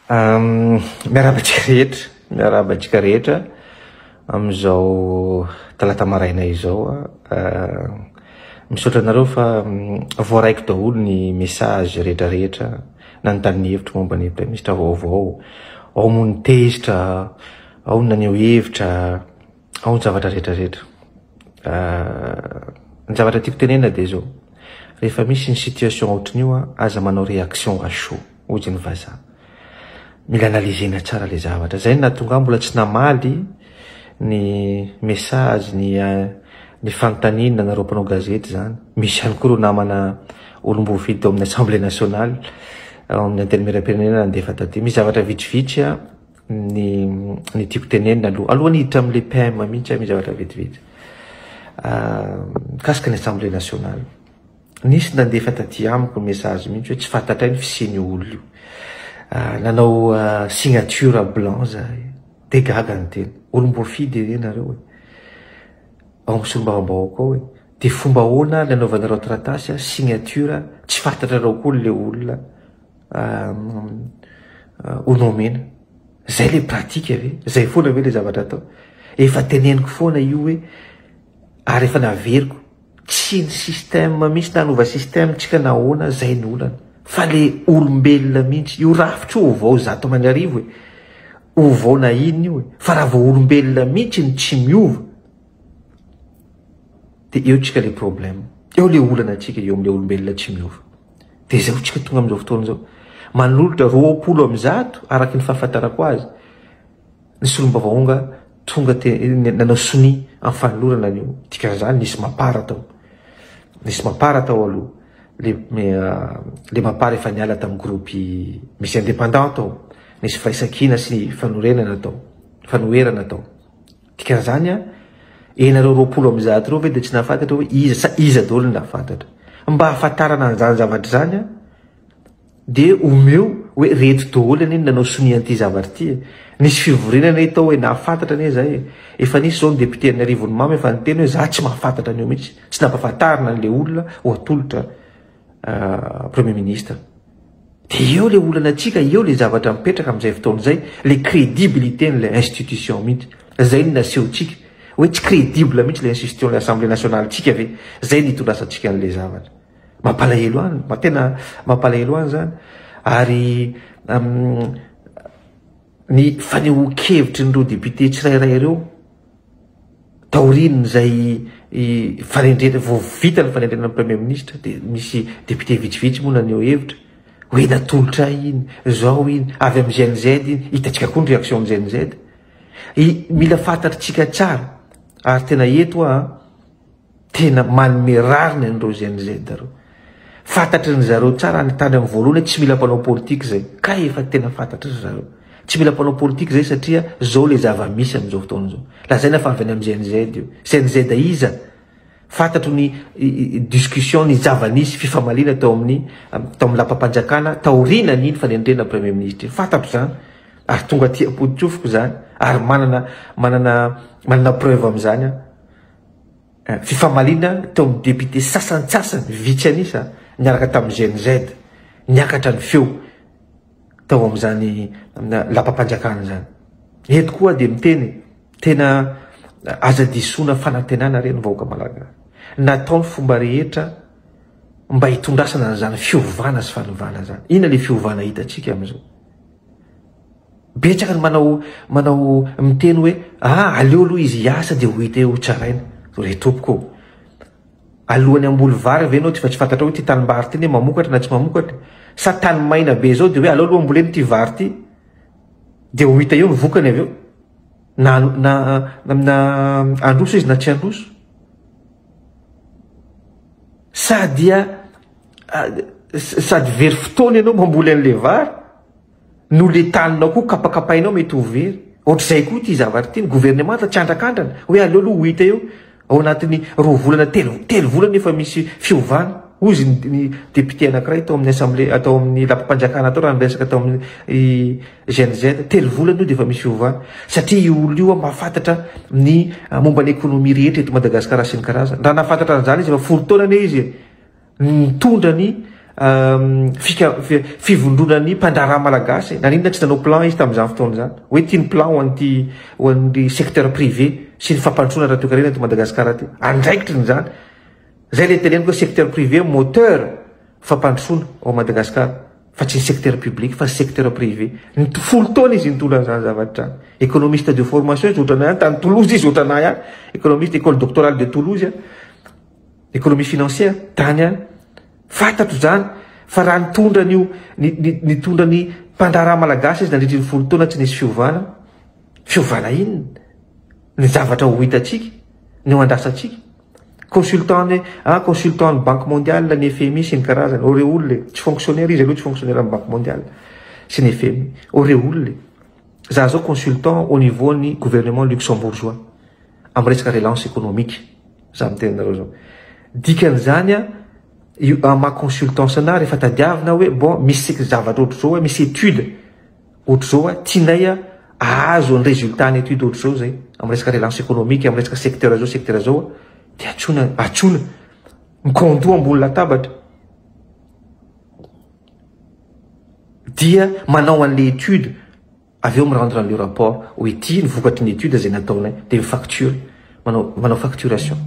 miarabatsika rehetra am'izao talata maraina izao misaotra anareo fa voaraiko daholo ny message rehetrarehetra nanontany hevitra momba ny Premier Ministre vaovao, ao moa ny tezitra, ao ny naneho hevitra, ao ny zavatra rehetrarehetra. Ny zavatra tiako tenena dia zao, rehefa misy ny situation ohatran'io aza manao réaction à chaud hozy ny vazaha, mila analysena tsara le zavatra. Zay nahatonga mbola tsy namaly ny message ny fanontaniana nareo mpanao gazety zany. Misy ihany koa namana olom-boafidy tao amin'ny Assemblée nationale, amin'ny anteny miram-pirenena nandefa taty. Misy zavatra vitsivitsy ny tiako tenenina aloha niditra amin'le PM mihitsy misy zavatra vitsivitsy kasika ny Assemblée nationale. Nisy nandefa taty amiko message mihitsy hoe tsy fantatra ny fisiany olo io. Nanao signature blanc zahay, de gaga ny tena. Olom-boafidy nareo hoe ao misolombavambahoaka ao hoe de fomba ahoana nanaovanareo taratasy signature tsy fantatra rao koa le olona onomena. Zay le pratika ve? Zay foana ve le zavatra atao? Efa teneniko foana io hoe ary efa naveriko tsy ny système misy nanova système tsika nahoana zay ny olana fa le olombelona mihitsy. Io rafitra io ovao zato manarivo ovao na ino io fa raha vao olombelona mihitsy ny tsy miova de eo tsika le problème, eo le olana tsika eo am'le olombelona tsy miova. De zay tsika tonga am'izao fotoana zao manolotra 20% araky ny fahafantarako azy ny solombavangonga tonga nanao soni amin'ny fanolorana an'io. Dikan'izany nisy mapara tao aloha le mapara efa niala tamin'ny groupe misy indépendant tao, nisy faisakina sy fanoherana tao. Dikan'izany enareo 20% reo ve de tsy nahafantatra hoe iza daholo ny nahafantatra. Mba hahafantarana an'izany zavatra zany de omeo hoe reto daholo anie nanao soni an'ity zavatra ty. Nisy fivorinana tao hoe nahafantatra anie zay. Efa nisy zao ny député ny Arivony Mamy efa niteny hoe za tsy mahafantatra an'io mihitsy, tsy nampahafantarina an'le olona ho atolotra Premier Ministre. De eo le olana atsika, eo le zavatra mipetraka am'izay fotoana zay, le crédibilité n'le institution mihitsy. Zay ny nasehotsika hoe tsy crédible mihitsy le institution l'Assemblée nationale tsika ve. Zay nitondrasantsika an'le zavatra. Mampalahelo any, tena mampalahelo any zany. Ary ny fanehoan-kevitry n'ireo député tsirairay ireo taorininy zay fanendrena vao vita ny fanendrena ny Premier Ministre de misy député vitsivitsy moa naneho hevitra hoe natolotra iny zao iny avy amin'ny GNZ iny. Hitatsika koa ny réaction amin'ny GNZ. Mila fantatritsika tsara ary tena eto tena manome rariny an'ireo GNZ reo. Fantatry ny zareo tsara ny tany amin'ny voalohany tsy mila mpanao politika zay, ka efa tena fantatry zareo tsy mila mpanao politika zay satria zao le zava-misy am'izao fotoana zao. Lazaina fa avy any amin'ny GNZ io. GNZ iza fantatro ny discussion ny zava-nisy fifamalina tao amin'ny lampa-panjakana taorina n'iny fanendrena Premier Ministre. Fantatro zany ary tonga aty apoditsofoko zany ary manana preuve am'izany fifamalina tao amin'ny député sasantsasany vitsy anisa niaraka tamin'ny GNZ niakatra ny feo tao am'izany lampa-panjakana zany. Eto koa de miteny tena aza disoina fanantenana reny vahoaka malagasy. Nataony fomba rehetra mba hitondrasana an'izany fiovana sy fanovana zany. Ina le fiovana hitatsika am'izao? Betsaka ny manao miteny hoe aleo aloha izy hiasa de ho hita eo tsaraina. Re tompoko alohany amboly vary ve anao tsy fantatra hoe ty tanimbary ty ne mamokatra na tsy mamokatra. Sa tany maina be zao de hoe aleo aloha amboleny ty vary ty de ho hita eo ny vokany avy eo na androso izy na tsy androso. Sady very fotoana ianao mamboly an'le vary no le taninao koa kapakapainao mety ho very. Ohatr'izay koa ty zavatra ty ny gouvernement tsy andrakandrana hoe aleo aloha ho hita eo ao anatin'ny 2 volana telo volana efa misy fiovana. Ozy ny député anankiray tao amin'ny assemblée atao amin'ny lampa-panjakana tao raha niresaka tao amin'ny GNZ 3 volana io de efa misy fiovana. Satria io olo io mahafantatra ny momba ny économie rehetra eto Madagasikara sy ny karazana. Raha nahafantatra an'izany izy efa folo taona ane izy mitondra ny fivondronany mpandraraha malagasy naninona tsy nanao plan izy tamin'izany fotoana zany hoe tia ny plan ho an'ny secteur privé sy ny fampandrosoana raha toekarena to Madagasikara ty andraikitry ny zany zay le teneniko secteur privé moteur fampandrosoana ao Madagasikara fa tsy ny secteur public fa secteur privé ny folo taona izy nitolana zany zavatra zany économiste de formation izy ohatranay any tany Toulouse izy ohatranay any économiste école doctorale de Toulouse économie financière tany any fantatro zany fa raha nitondra nitondra ny mpandraraha malagasy izy nandritry ny folo taona tsy nisy fiovana inona ny zavatra ho hitatsika ny ho andrasatsika consultant ny banque mondiale ny FMI sy ny karazany ore olona tsy fonctionnaire izy aloha tsy fonctionnaire amin'ny banque mondiale sy ny FMI ore olona za zao consultant au niveau ny gouvernement luxembourgeois amin'ny resaka relance économique za mitenareo zao dikan'izany ma consultance na rehefa tadiavina hoe bon misy zavatra ohatr' zao misy étude ohatr' zao tianay ahazo ny résultat ny étude ohatr' zao zay amin'ny resaka relance économique amin'ny resaka secteur zao de atsona mikondoa ambony latabatra dia manao an'le étude avy eo mirendre an'le rapport hoe ty ny vokatry ny étude zay nataonay de mifacture manao facturation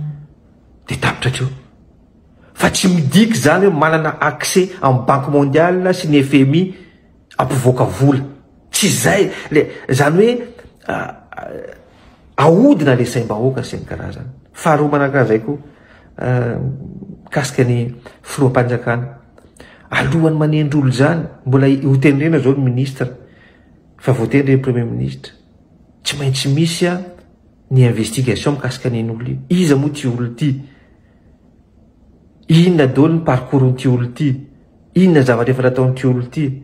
de tapitra atreo fa tsy midiky zany hoe manana accès amin'ny banque mondiale sy ny FMI ampivoaka vola tsy zay zany hoe ahodina le saim-bahoaka sy ny karazany faharoa manakazay koa kasika ny filoam-panjakana alohany manendry olo zany mbola hotenirena zao ny ministre fa voatenry premier ministre tsy maintsy misy ny investigation mikasika nen'olo io iza moa ty olo ty inona daholo ny parcours n'ty olo ty inona zavatra efa nataon'ty olo ty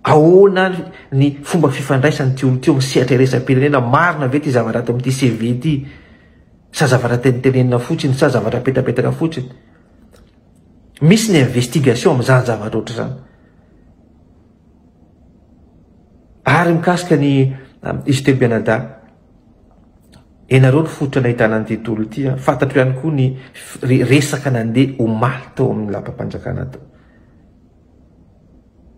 ahoana ny fomba fifandraisan'ty olo ty misehatra iresa-pirenena marina ve ty zavatra ato amin'ty CV ty sa zavatra tenitenenina fotsiny sa zavatra petapetaka fotsiny misy ny investigation amin'izany zavatra ohatr' zany ary mikasika ny izy teo Canada enareo ny fototra nahitana an'ity tolo ty fantatro ihany koa ny resaka nandeha omaly tao amin'ny lampa-panjakana tao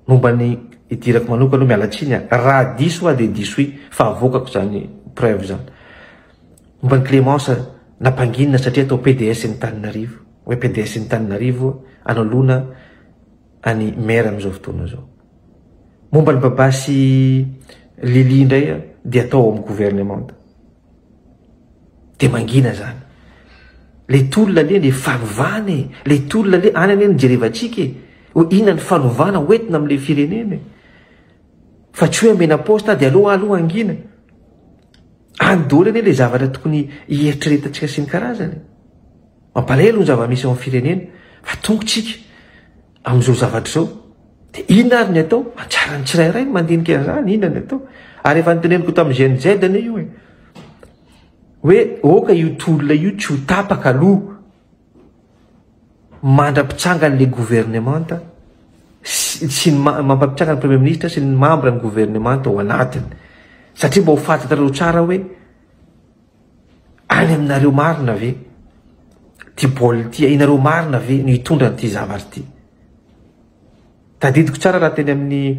momba ny idirako manoka aloha mialatsiny raha diso de diso fa avokako zany preuve zany momba ny Clémence nampanginina satria atao PDS ny Tananarivo hoe PDS ny Tananarivo analona any maire amin'izao fotoana zao momba ny babasy Lili indray de atao amin'ny gouvernement de mangina zany le tolona le fanovany le tolona le any ane nijerevatsika hoe inona ny fanovana hoentina amin'le firenena fa tsy hoe amena poste de aloha angina any daholo ane le zavatra tokony hieritreretatsika sy ny karazany mampalahelo ny zava-misy ao amin'ny firenena fa tongotsika amin'izao zavatra zao de inona ary ny atao antsara ny tsirairay mandinika an'izany inona ny atao ary efa niteneniko tamin'ny GNZ ane io hoe oka io tolona io tsy ho tapaka aloha mandrapitsanga n'le gouvernementa sy mampapitsanga ny premier ministre sy ny membre ny gouvernementa ao anatiny satria mba ho fantatrareo tsara hoe any aminareo marina ve ty baolina ty inareo marina ve ny hitondra nyty zavatra ty tadidiko tsara raha teny amin'ny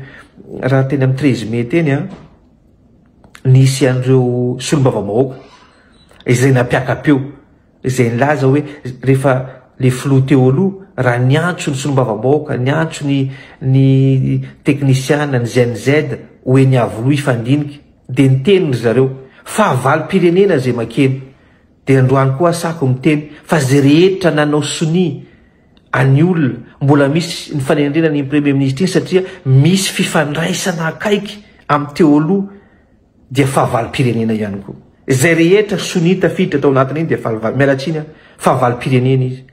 13 mai teny nisy an'ireo solom-bava-mahoaka izay nampiakapeo izay nilaza hoe rehefa le filoha teo aloha raha niantso ny solom-bava-mahoaka niantso ny teknisiana ny GNZ hoe niavoloha ifandinika de niteny ry zareo fa valim-pirenena zay makeny de androany koa sako miteny fa zay rehetra nanao soni any olona mbola misy ny fanendrena ny premier ministre iny satria misy fifandraisana akaiky amin'ny teo aloha dia fahavalim-pirenena ihany koa zay rehetra soni tafiditra tao anatiny iny de mialatsiny fahavalim-pirenena izy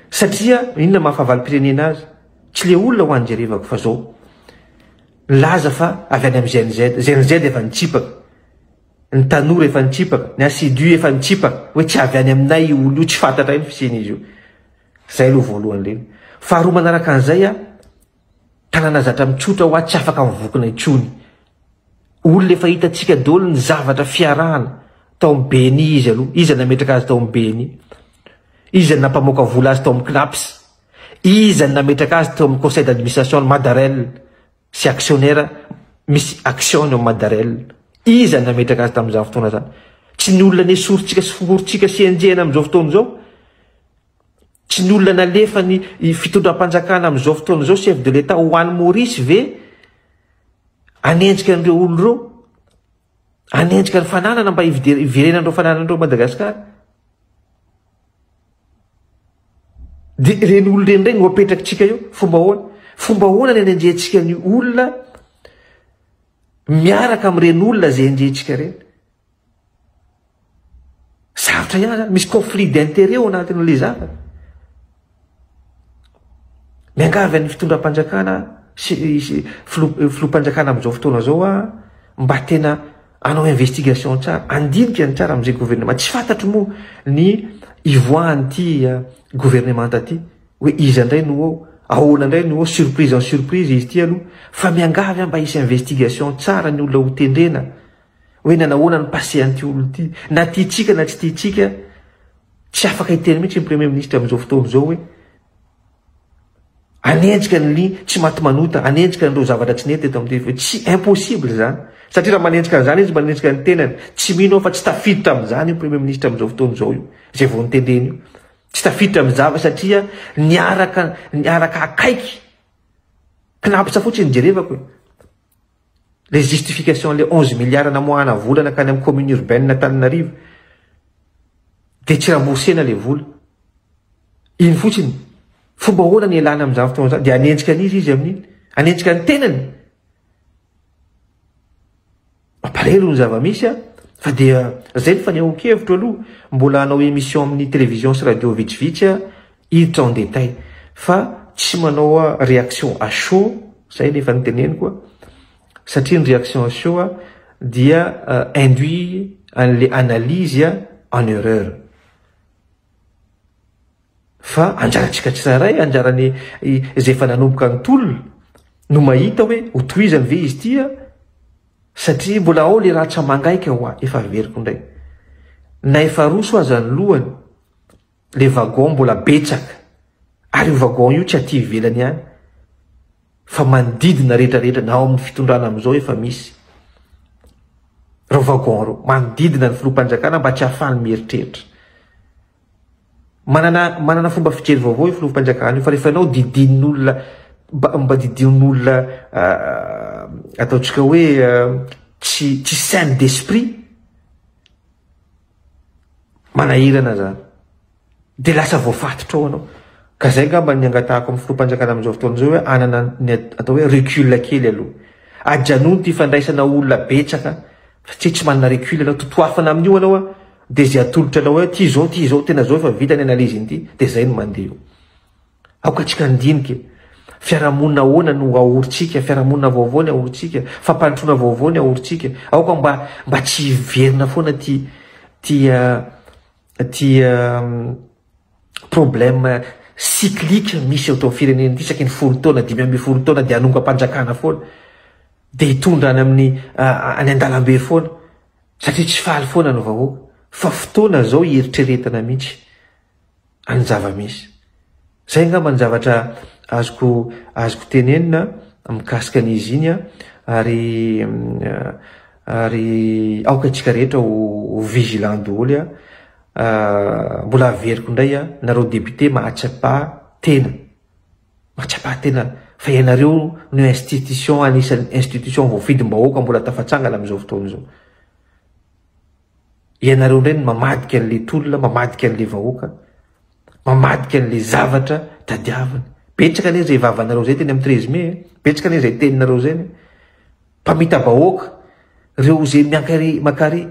satria inona mahafahavalim-pirenena azy tsy le olona ho anjerevako fa zao laza fa avy any amin'ny GNZ efa nitsipaka ny tanora efa nitsipaka ny assidu efa nitsipaka hoe tsy avy any aminay olo io tsy fantatra iny fisian'izy io zay aloha voalohany reny faharoa manaraka an'izay tanàna zatra mitsotra ho tsy afaka mivokina intsony olona efa hitatsika daholo ny zavatra fiarahana tao amin'ny Beni izy aloha izy nametraka azy tao amin'ny Beni izy nampamoaka vola azy tao amin'ny CNAPS iza ny nametraka azy teo amin'ny conseil d'administration Madarel sy actionnaire misy action eo Madarel, iza ny nametraka azy tamin'izany fotoana zany. Tsy ny olona nesorontsika sy fongorotsika sy enjehana amin'izao fotoana zao, tsy ny olona nalefa ny fitondram-panjakana amin'izao fotoana zao chef de l'État ho an'ny Maurice ve anenjika an'ireo olo reo, anenjika ny fananana mba iverenandreo fananandreo Madagasikara. De reny olo reny no apetrakitsika eo fomba hoana ny anenjentsika ny olona miaraka amin'ireny olona zay enjentsika reny. Sarotra ihany zany, misy conflit d'intérêt ao anatin'le zavatra. Miangavy amin'ny fitondram-panjakana filoham-panjakana amin'izao fotoana zao mba tena anao investigation tsara, andinika ny tsara amin'izay gouvernement. Tsy fantatro moa ny ivoahan'ity gouvernement ty hoe iza indray no ao, ahoana indray no ao, surprise en surprise izy ty aloha, fa miangavy mba hisy investigation tsara ny olona ho tendrena hoe nanahoana ny passé an'ity olo ty, na tiatsika na tsy tiatsika. Tsy afaka hiteny mihitsy ny premier ministre amin'izao fotoana zao hoe anenjika ny tsy maty manota, anenjika n'ireo zavatra tsy nety eto amin'ny tsy impossible zany, satria raha manenjika an'izany izy manenjika ny tenany, tsy mino fa tsy tafiditra amin'izany io premier ministre amin'izao fotoana zao io, zay vao nitendreny io, tsy tafiditra amin'izava satria niaraka akaiky knampitsa fotsiny jerevako les justifications le 11 milliards namoahana volana ka any amin'ny commune urbaine Antananarivo de tsy ramboursena le vola iny fotsiny. Fomba hoana ny elana amin'izany fotoana zany, de anenjika an'izy izy amin'iny, anenjika ny tenany. Mampalahelo ny zava-misy fa dia zay ny fanehoan-kevitro aloha, mbola hanao émission amin'ny télévision sy radio vitsivitsy hiditra en détail, fa tsy manao réaction à chaud, zay nefa niteneniko, satria ny réaction à chaud dia induit an'le analyse en erreur. Fa anjaratsika tsiraray, anjarany izay efa nanomboka ny tolona no mahita hoe ho tohizany ve izy tia, satria mbola ao le raha tsamangaika ho efa veriko indray. Na efa roso aza ny lohany, le wagon mbola betsaka, ary io wagon io tsy aty ivelany ihany, fa manodidina rehetrarehetra na ao amin'ny fitondrana amin'izao efa misy. Reo wagon reo manodidina ny filoham-panjakana mba tsy hafahany mieritreritra. Manana fomba fijery vaovao io filoham-panjakana io, fa rehefa ianao didin'olona mba didin'olona ataontsika hoe tsy saine d'esprit, manahirana zany, de lasa voafatotra ao anao. Ka zay ngamba ny angatahako amin'ny filoham-panjakana amin'izao fotoana zao hoe anana ny atao hoe recul kely aloha, ajanono ty fandraisana olona betsaka, satria tsy manana recul anao, totoafana amin'io anao de zay atolotra anao hoe ty zao tena zao efa vita ny analyse ity, de zay no mandeha. Aoka tsika andinika fiarahamonina ahoana no ahoritsika, fiarahamonina vaovao ny ahoritsika, fampanotrona vaovao ny ahoritsika. Aoka mba tsy hiverina foana ty problème cyclique misy eto amin'ny firenena ity, isaky ny 10 taona 5 taona de anonga-panjakana foana, de hitondra any amin'ny any an-dalambe foana, satria tsy faly foana no vahoaka, fa fotoana zao hieritrretana mihitsy any zava-misy. Zay ngamba ny zavatra azoko tenenina mikasika an'izy iny, ary aoka antsika rehetra ho vigilant daholo. Mbola averiko indray nareo député mahatsapa tena fa ianareo no institution, anisan'ny institution voafidim-bahoaka mbola tafatsangana amin'izao fotoana zao. Ianareo indray no mamadika an'le tolona, mamadika an'le vahoaka, mamadika an'le zavatra tadiavana. Betsaka ane zay vavanareo zay teny amin'ny 13 mai, betsaka ane zay teninareo zay, mpamita bahoaka, reo zay makary,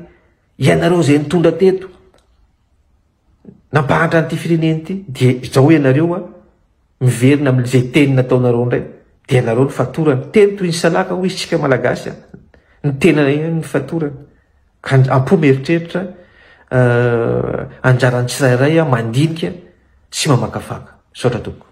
ianareo zay nitondra teto nampahatra an'ity fireneny ity, de zao ianareo miverina amin'izay teny nataonareo indray, de ianareo ny fatorana. Teny toy ny salaka ho izy tsika malagasy, ny tena ny fatorana. Ka ampo mieritreritra anjarany tsirairay mandinika sy mamakafaka. Saotra toko.